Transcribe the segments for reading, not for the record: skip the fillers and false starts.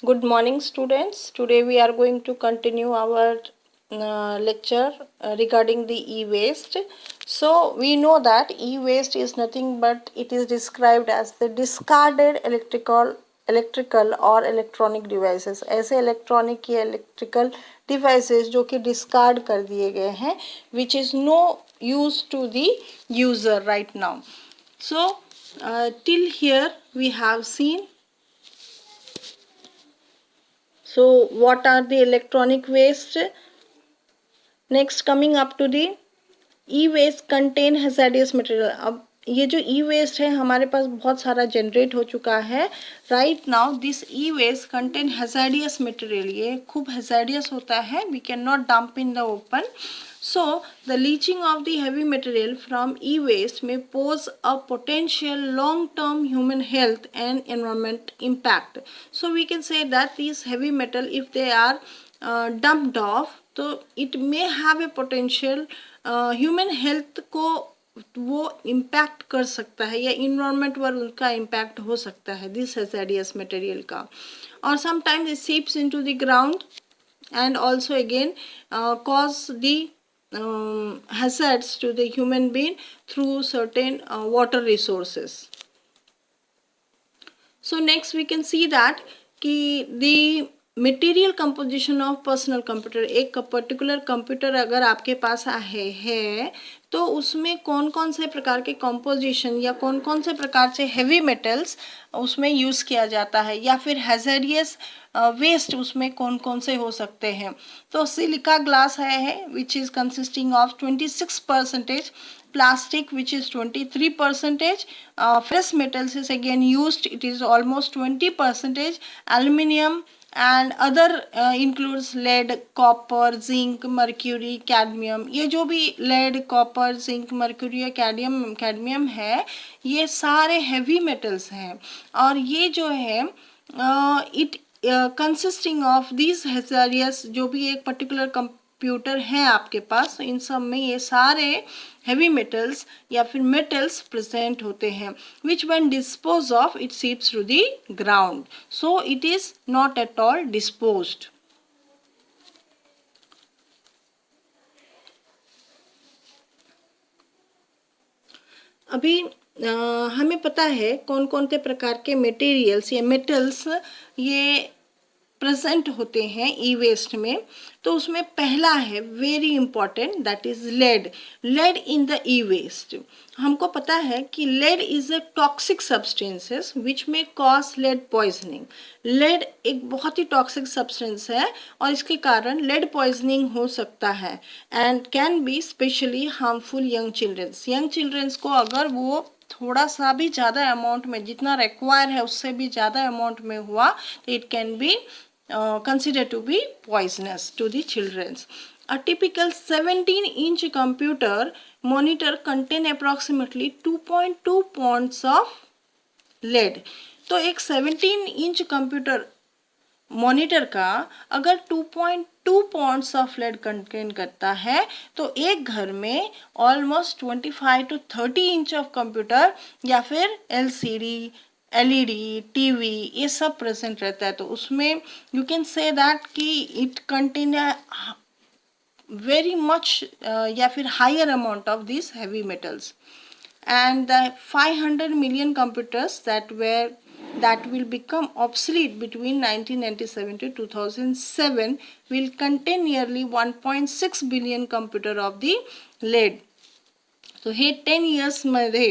Good morning, students. Today we are going to continue our lecture regarding the e-waste. So we know that e-waste is nothing but it is described as the discarded electrical or electronic devices. ऐसे electronic या electrical devices जो कि discard कर दिए गए हैं, which is no use to the user right now. So till here we have seen. So what are the electronic waste? Next coming up to the e-waste contain hazardous material. अब ये जो e-waste है हमारे पास बहुत सारा generate हो चुका है. Right now this e-waste contain hazardous material. ये खूब hazardous होता है. We cannot dump in the open. So the leaching of the heavy material from e-waste may pose a potential long-term human health and environment impact. So we can say that these heavy metal, if they are dumped off, तो it may have a potential human health को वो impact कर सकता है या environment पर उनका impact हो सकता है दिस हैजार्डियस मटेरियल का. और sometimes it seeps into the ground and also again cause the hazards to the human being through certain water resources. So next we can see that कि the material composition of personal computer. एक particular computer अगर आपके पास है तो उसमें कौन कौन से प्रकार के कंपोजिशन या कौन कौन से प्रकार से हेवी मेटल्स उसमें यूज़ किया जाता है या फिर हैजरियस वेस्ट उसमें कौन कौन से हो सकते हैं. तो सिलिका ग्लास है which is consisting of 26%, plastic which is 23%, ferrous metals is again used, it is almost 20%, aluminium and other includes lead, copper, zinc, mercury, cadmium. ये जो भी lead, copper, zinc, mercury या cadmium है ये सारे heavy metals हैं और ये जो है it consisting of these hazardous जो भी एक particular कंप्यूटर है आपके पास इन सब में ये सारे heavy metals या फिर metals present होते हैं which when disposed of it seeps through the ground, so it is not at all disposed. अभी हमें पता है कौन कौन से प्रकार के मटेरियल्स या मेटल्स ये प्रेजेंट होते हैं ई वेस्ट में. तो उसमें पहला है very important that is lead. Lead in the e waste. हमको पता है कि lead is a toxic substances which में कॉज लेड पॉइजनिंग. लेड एक बहुत ही टॉक्सिक सब्सटेंस है और इसके कारण लेड पॉइजनिंग हो सकता है and can be specially harmful young childrens. Young childrens को अगर वो थोड़ा सा भी ज़्यादा अमाउंट में जितना रिक्वायर है उससे भी ज़्यादा अमाउंट में हुआ तो it can B considered to be poisonous to the children. A typical 17-inch computer monitor contain approximately 2.2 pounds of lead. तो एक 17-inch कंप्यूटर मॉनिटर का अगर 2.2 पॉइंट्स ऑफ लेड कंटेन करता है तो एक घर में almost 25 to 30 inch of computer या फिर एलसीडी एलईडी टीवी ये सब प्रेजेंट रहता है. तो उसमें यू कैन से दैट कि इट कंटेन वेरी मच या फिर higher amount of this heavy metals. And the 500 million computers that will become obsolete between 1997 to 2007 will contain nearly 1.6 billion computer of the lead. तो हे 10 years मध्ये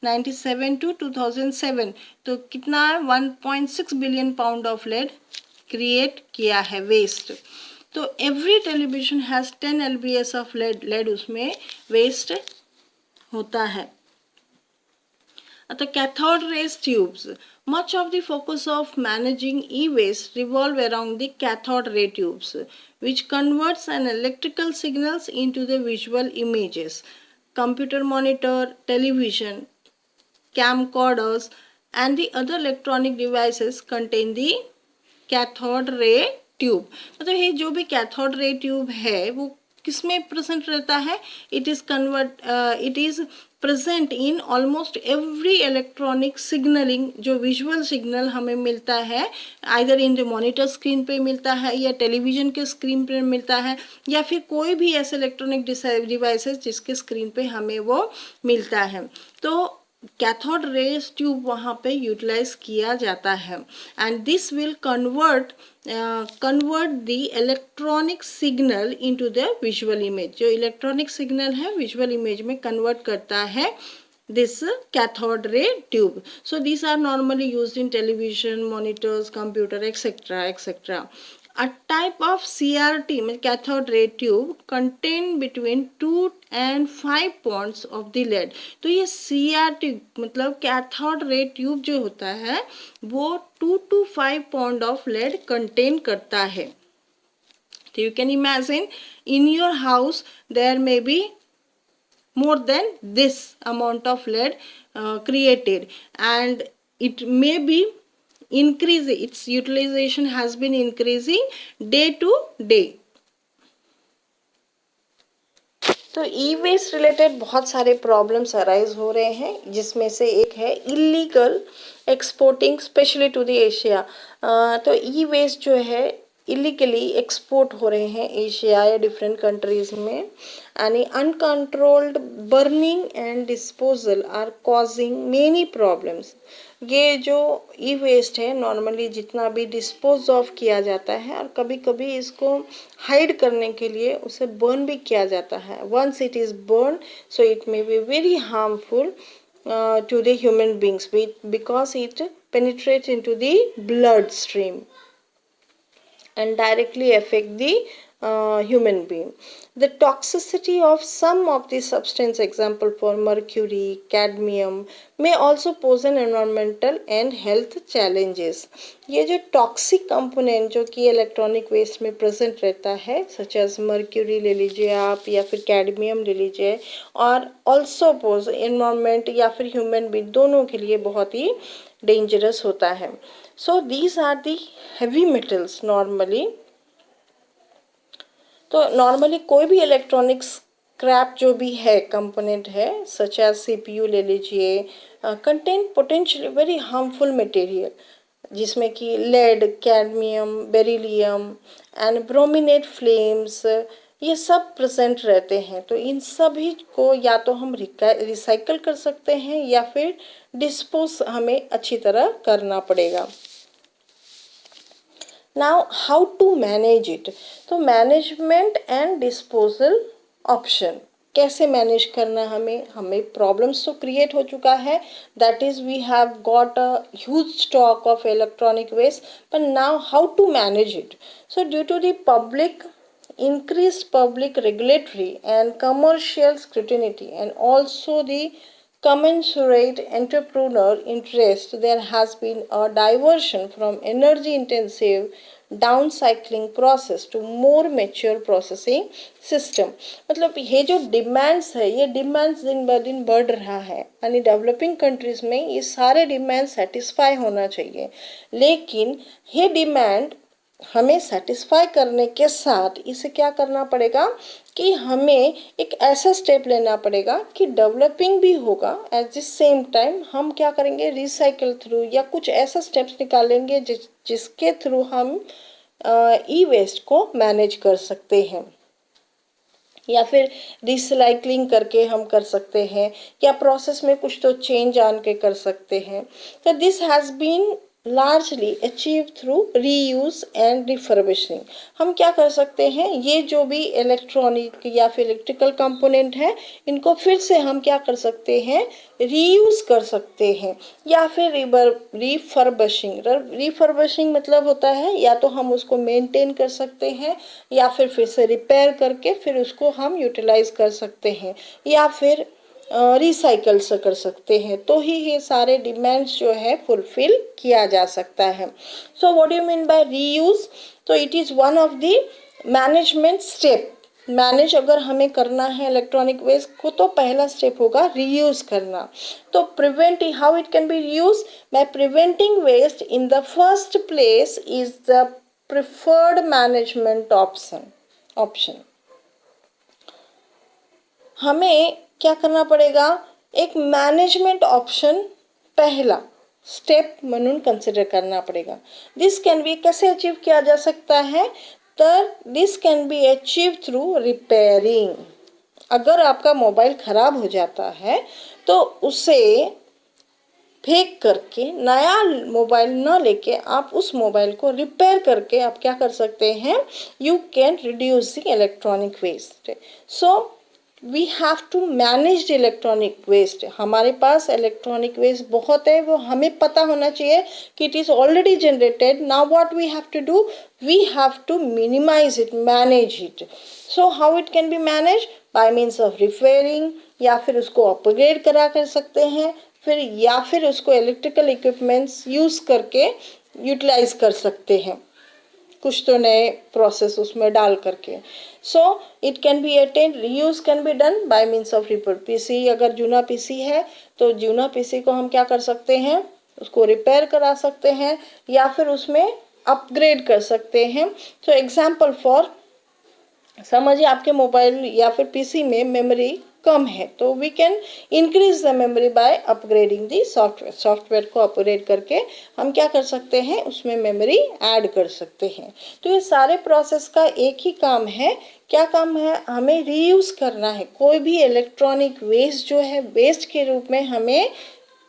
97 to 2007 तो कितना 1.6 billion pound of lead create किया है waste. तो every television has 10 LBS of lead उसमें waste होता है. The cathode rays tubes. Much of the focus of managing e-waste revolve around the cathode ray tubes, which converts an electrical signals into the visual images. Computer monitor, television, camcorders, and the other electronic devices contain the cathode ray tube. मतलब ये जो भी cathode ray tube है वो किसमें present रहता है. It is present in almost every electronic signalling, जो विजुअल सिग्नल हमें मिलता है either in the monitor screen पे मिलता है या टेलीविज़न के स्क्रीन पे मिलता है या फिर कोई भी ऐसे इलेक्ट्रॉनिक डिवाइसेस जिसके स्क्रीन पे हमें वो मिलता है। तो कैथोड रेज ट्यूब वहाँ पे यूटिलाइज किया जाता है and this will convert the electronic signal into the visual image. जो इलेक्ट्रॉनिक सिग्नल है विजुअल इमेज में कन्वर्ट करता है this cathode ray tube. So these are normally used in television, monitors, computer, etc. etc. A type of CRT cathode ray tube contain between 2 and 5 pounds of the lead. तो ये CRT मतलब cathode ray tube जो होता है वो 2 to 5 pound of lead contain करता है। So you can imagine in your house there may be more than this amount of lead created, and it may be increasing, its utilization has been increasing day to day. तो e waste related बहुत सारे problems arise हो रहे हैं, जिसमें से एक है illegal exporting specially to the Asia. तो ई वेस्ट जो है इलीगली एक्सपोर्ट हो रहे हैं एशिया या डिफरेंट कंट्रीज में, and uncontrolled burning and disposal are causing many problems. ये जो ई वेस्ट है नॉर्मली जितना भी डिस्पोज ऑफ किया जाता है और कभी कभी इसको हाइड करने के लिए उसे बर्न भी किया जाता है। Once it is burn so it may be very harmful to the human beings because it penetrates into the blood stream and directly affect the human being. The toxicity of some of the substance, example for mercury, cadmium, may also pose an environmental and health challenges. ये जो toxic component जो कि electronic waste में present रहता है such as mercury ले लीजिए आप या फिर कैडमियम ले लीजिए, और ऑल्सो पोज एनवायरमेंट या फिर ह्यूमन बीइंग दोनों के लिए बहुत ही डेंजरस होता है। So these are the heavy metals normally. तो नॉर्मली कोई भी इलेक्ट्रॉनिक स्क्रैप जो भी है कंपोनेंट है सच एज सीपीयू ले लीजिए, contain potentially very harmful material जिसमें कि lead, cadmium, beryllium and brominated flames ये सब प्रेजेंट रहते हैं। तो इन सभी को या तो हम रिसाइकल कर सकते हैं या फिर डिस्पोज हमें अच्छी तरह करना पड़ेगा। Now how to manage it. तो मैनेजमेंट एंड डिस्पोजल ऑप्शन कैसे मैनेज करना, हमें प्रॉब्लम्स तो क्रिएट हो चुका है, that is we have got a huge stock of electronic waste, but now how to manage it? So due to the increased public regulatory and commercial scrutiny and also the commensurate entrepreneur interest, there has been a diversion from energy intensive downcycling process to more mature processing system. मतलब ये जो demands है ये demands दिन ब दिन बढ़ रहा है, यानी डेवलपिंग कंट्रीज में ये सारे डिमांड सेटिस्फाई होना चाहिए, लेकिन ये डिमांड हमें सेटिस्फाई करने के साथ इसे क्या करना पड़ेगा कि हमें एक ऐसा स्टेप लेना पड़ेगा कि डेवलपिंग भी होगा, एट द सेम टाइम हम क्या करेंगे रिसाइकल थ्रू या कुछ ऐसा स्टेप्स निकालेंगे जिसके थ्रू हम ई वेस्ट को मैनेज कर सकते हैं, या फिर रिसाइकलिंग करके हम कर सकते हैं या प्रोसेस में कुछ तो चेंज आन के कर सकते हैं। तो this has been largely achieved through reuse and refurbishing। हम क्या कर सकते हैं, ये जो भी इलेक्ट्रॉनिक या फिर इलेक्ट्रिकल कंपोनेंट है इनको फिर से हम क्या कर सकते हैं रीयूज कर सकते हैं या फिर रिफर्बिशिंग मतलब होता है या तो हम उसको मेंटेन कर सकते हैं या फिर से रिपेयर करके फिर उसको हम यूटिलाइज कर सकते हैं या फिर रिसाइकल से कर सकते हैं, तो ही ये सारे डिमांड्स जो है फुलफिल किया जा सकता है। So what do you mean by reuse? तो it is one of the management step. Manage अगर हमें करना है इलेक्ट्रॉनिक वेस्ट को तो पहला स्टेप होगा रीयूज करना। तो prevent how it can be reuse, by preventing waste in the first place is the preferred management option. हमें क्या करना पड़ेगा, एक मॅनेजमेंट ऑप्शन पहिला स्टेप म्हणून कन्सिडर करना पड़ेगा. दिस कैन बी कैसे अचीव किया जा सकता है, तर this can be achieve through repairing. अगर आपका मोबाइल ख़राब हो जाता है तो उसे फेंक करके नया मोबाइल न लेके आप उस मोबाइल को रिपेयर करके आप क्या कर सकते हैं, you can reduce the electronic waste. So we have to manage the electronic waste. हमारे पास इलेक्ट्रॉनिक वेस्ट बहुत है, वो हमें पता होना चाहिए कि it is already generated. Now what we have to do, we have to minimise it, manage it. So how it can be manage, by means of repairing, या फिर उसको अपग्रेड करा कर सकते हैं, फिर या फिर उसको इलेक्ट्रिकल इक्विपमेंट्स यूज़ करके यूटिलाइज कर सकते हैं, कुछ तो नए प्रोसेस उसमें डाल करके. So it can B attend, reuse can be done by means of repair. PC अगर जूना पीसी है तो जूना पीसी को हम क्या कर सकते हैं, उसको रिपेयर करा सकते हैं या फिर उसमें अपग्रेड कर सकते हैं. तो एग्जाम्पल फॉर, समझिए आपके मोबाइल या फिर पीसी में मेमोरी कम है तो we can increase the memory by upgrading the software. Software को अपग्रेड करके हम क्या कर सकते हैं, उसमें मेमोरी ऐड कर सकते हैं. तो ये सारे प्रोसेस का एक ही काम है. क्या काम है, हमें रीयूज करना है. कोई भी इलेक्ट्रॉनिक वेस्ट जो है वेस्ट के रूप में हमें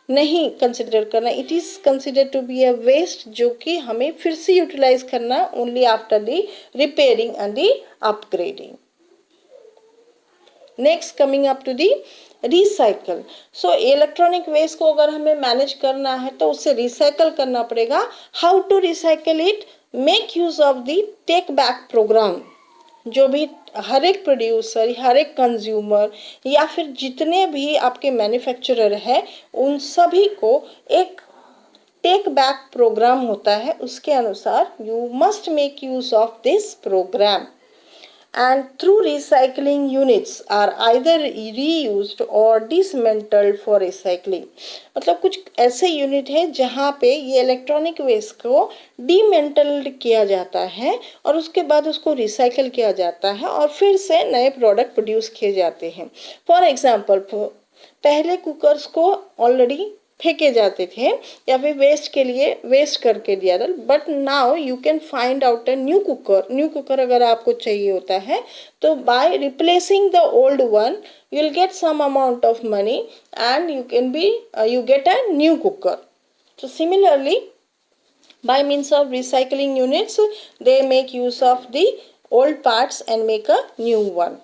नहीं कंसिडर करना. It is consider to be a waste जो कि हमें फिर से यूटिलाइज करना only after the repairing and the upgrading. Next coming up to the recycle. So electronic waste को अगर हमें मैनेज करना है तो उससे रिसाइकल करना पड़ेगा. How to recycle it, make use of the take back programme. जो भी हर एक प्रोड्यूसर, हर एक कंज्यूमर या फिर जितने भी आपके मैन्युफैक्चरर है उन सभी को एक टेक बैक प्रोग्राम होता है. उसके अनुसार you must make use of this programme. And through recycling units are either reused or dismantled for recycling. मतलब कुछ ऐसे यूनिट है जहाँ पे ये इलेक्ट्रॉनिक वेस्ट को डिमेंटल्ड किया जाता है और उसके बाद उसको रिसाइकल किया जाता है और फिर से नए प्रोडक्ट प्रोड्यूस किए जाते हैं. फॉर एग्जांपल, पहले कुकर्स को ऑलरेडी फेंके जाते थे या फिर वेस्ट के लिए वेस्ट करके दिया था, but now you can find out a new cooker. New cooker अगर आपको चाहिए होता है तो by replacing the old one you will get some amount of money and you can be you get a new cooker. So similarly, by means of recycling units, they make use of the old parts and make a new one.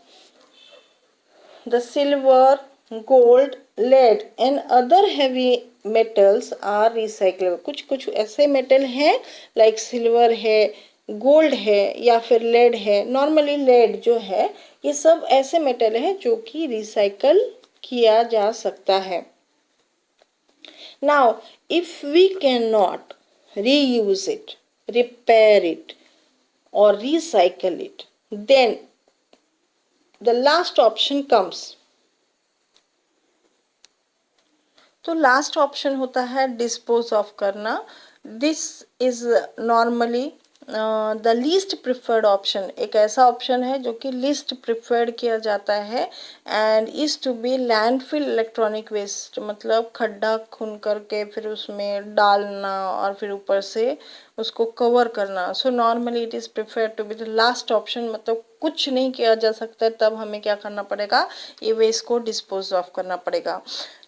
The silver, gold, lead and other heavy metals are recyclable. कुछ कुछ ऐसे metal हैं like silver है, gold है या फिर lead है. Normally lead जो है ये सब ऐसे मेटल है जो कि रिसाइकल किया जा सकता है. Now, if we cannot reuse it, repair it or recycle it, then the last option comes. तो लास्ट ऑप्शन होता है डिस्पोज ऑफ करना. This is normally the least preferred option. एक ऐसा ऑप्शन है जो कि लीस्ट प्रिफर्ड किया जाता है and is to be landfill electronic waste. मतलब खड्डा खून करके फिर उसमें डालना और फिर ऊपर से उसको कवर करना. So normally it is preferred to be the last option. मतलब कुछ नहीं किया जा सकता तब हमें क्या करना पड़ेगा, ये वेस्ट को डिस्पोज ऑफ करना पड़ेगा.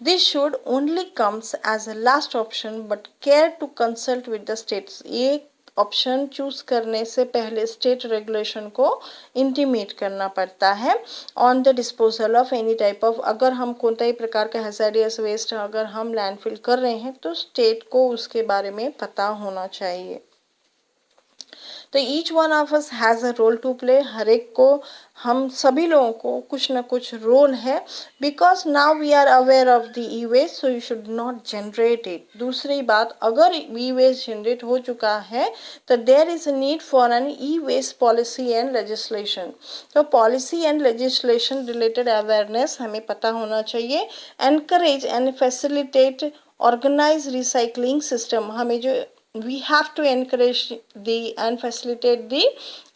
This should only comes as a last option but care to consult with the states. ये ऑप्शन चूज करने से पहले स्टेट रेगुलेशन को इंटीमेट करना पड़ता है on the disposal of any type of. अगर हम कोणताही प्रकार का हैजार्डियस वेस्ट अगर हम लैंडफिल कर रहे हैं तो स्टेट को उसके बारे में पता होना चाहिए. तो each one of us has a role to play. हर एक को, हम सभी लोगों को कुछ ना कुछ रोल है. Because now we are aware of the e waste so you should not generate it. दूसरी बात, अगर ई वेस्ट जनरेट हो चुका है तो there is a need for an E waste policy and legislation. तो policy and legislation related awareness हमें पता होना चाहिए. Encourage and facilitate organize recycling system. हमें जो we have to encourage the and facilitate the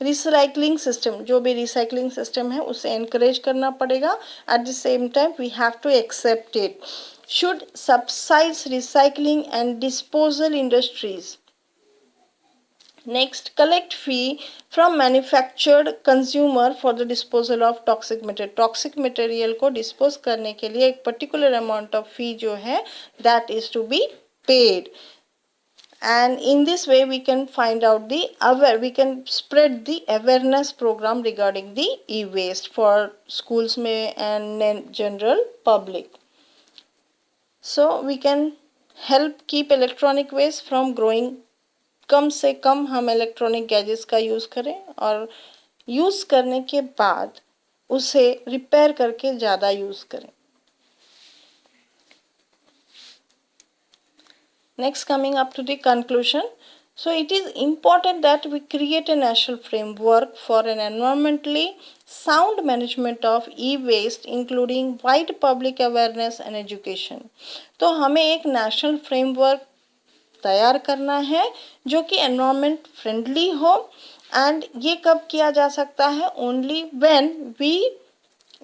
recycling system. जो भी recycling system है उसे encourage करना पड़ेगा. At the same time we have to accept it. Should subsidize recycling and disposal industries. Next, collect fee from manufactured consumer for the disposal of toxic material. Toxic material को dispose करने के लिए एक particular amount of fee जो है that is to be paid. And in this way we can find out we can spread the awareness program regarding the e-waste for schools में and general public. So we can help keep electronic waste from growing. कम से कम हम electronic gadgets का use करें और use करने के बाद उसे रिपेयर करके ज़्यादा यूज़ करें. Next, coming up to the conclusion. So it is important that we create a national framework for an environmentally sound management of e-waste, including wide public awareness and education. तो हमें एक national framework तैयार करना है जो कि environment friendly हो. And ये कब किया जा सकता है? Only when we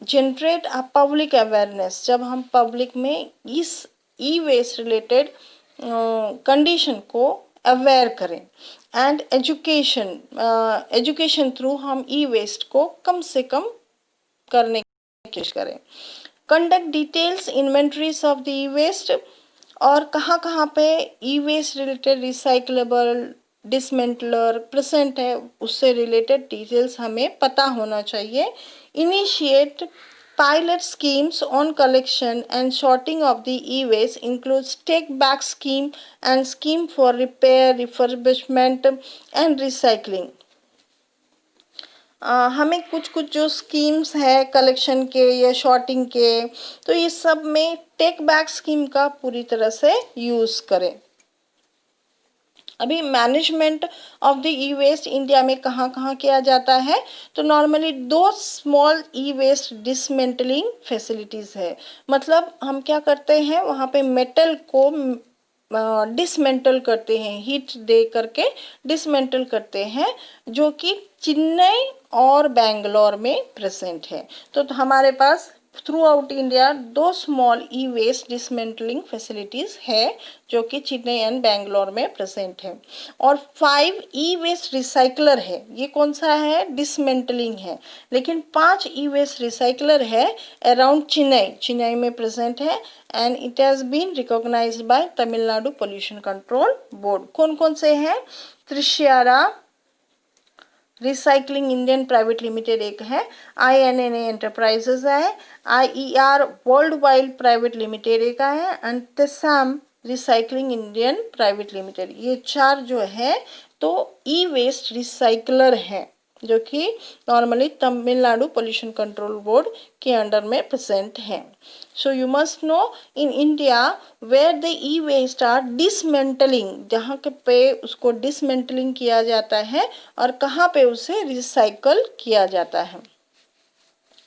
generate a public awareness. जब हम पब्लिक में इस ई वेस्ट रिलेटेड कंडीशन को अवेयर करें. एंड एजुकेशन थ्रू हम ई वेस्ट को कम से कम करने की कोशिश करें. Conduct details inventories of the e waste. और कहाँ कहाँ पे e waste related recyclable dismantler present है उससे रिलेटेड डिटेल्स हमें पता होना चाहिए. Initiate pilot schemes on collection and sorting of the e-waste, includes take back scheme and scheme for repair, refurbishment and recycling. हमें कुछ जो स्कीम्स है कलेक्शन के या शॉर्टिंग के, तो ये सब में टेक बैक स्कीम का पूरी तरह से यूज़ करें. अभी management of the e waste India में कहाँ कहाँ किया जाता है? तो normally 2 small E waste dismantling facilities है. मतलब हम क्या करते हैं वहाँ पे मेटल को डिसमेंटल करते हैं, हीट दे करके डिसमेंटल करते हैं, जो कि चेन्नई और बेंगलोर में प्रेजेंट है. तो हमारे पास throughout India 2 small E waste dismantling facilities है जो कि चेन्नई एंड बेंगलोर में प्रेजेंट है. और 5 ई वेस्ट रिसाइकलर है. ये कौन सा है? डिसमेंटलिंग है. लेकिन 5 ई वेस्ट रिसाइकलर है अराउंड चेन्नई में प्रेजेंट है. And it has been recognised by Tamil Nadu pollution control board. कौन कौन से हैं? Trishyiraya recycling Indian private limited एक है, INNA एंटरप्राइजेज है, IER world wide private limited एक है, and TESAMM recycling Indian private limited. ये 4 जो है तो ई वेस्ट रिसाइकलर है जो कि normally Tamil Nadu pollution control board के अंडर में प्रेजेंट है. So you must know in India where the e waste are dismantling, जहाँ के पे उसको डिसमेंटलिंग किया जाता है और कहाँ पे उसे रिसाइकल किया जाता है.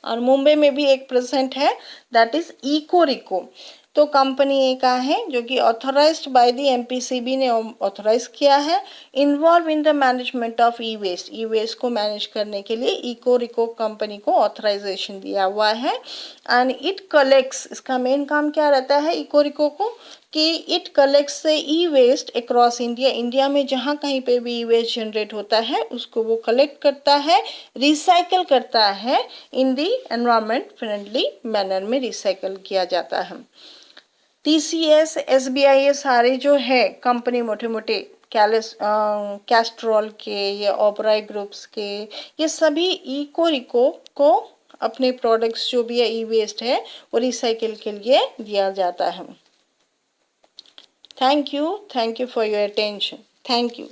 और मुंबई में भी एक प्रेजेंट है दैट इज इकोरिको. तो कंपनी एक है जो कि ऑथोराइज्ड बाय द MPCB ने ऑथोराइज किया है. Involve in the management of e waste. E waste को मैनेज करने के लिए इकोरिको कंपनी को ऑथराइजेशन दिया हुआ है. एंड इट कलेक्ट्स, इसका मेन काम क्या रहता है इकोरिको को, कि it collects e waste across India. India में जहाँ कहीं पे भी ई वेस्ट जनरेट होता है उसको वो कलेक्ट करता है, रिसाइकल करता है, इन दी एनवायरमेंट फ्रेंडली मैनर में रिसाइकल किया जाता है. TCS, SBI ये सारे जो है कंपनी मोटे मोटे कैस्ट्रॉल के या ओबराय ग्रुप्स के, ये सभी इकोरिको को अपने प्रोडक्ट्स जो भी है ई वेस्ट है वो रिसाइकिल के लिए दिया जाता है. Thank you for your attention. Thank you.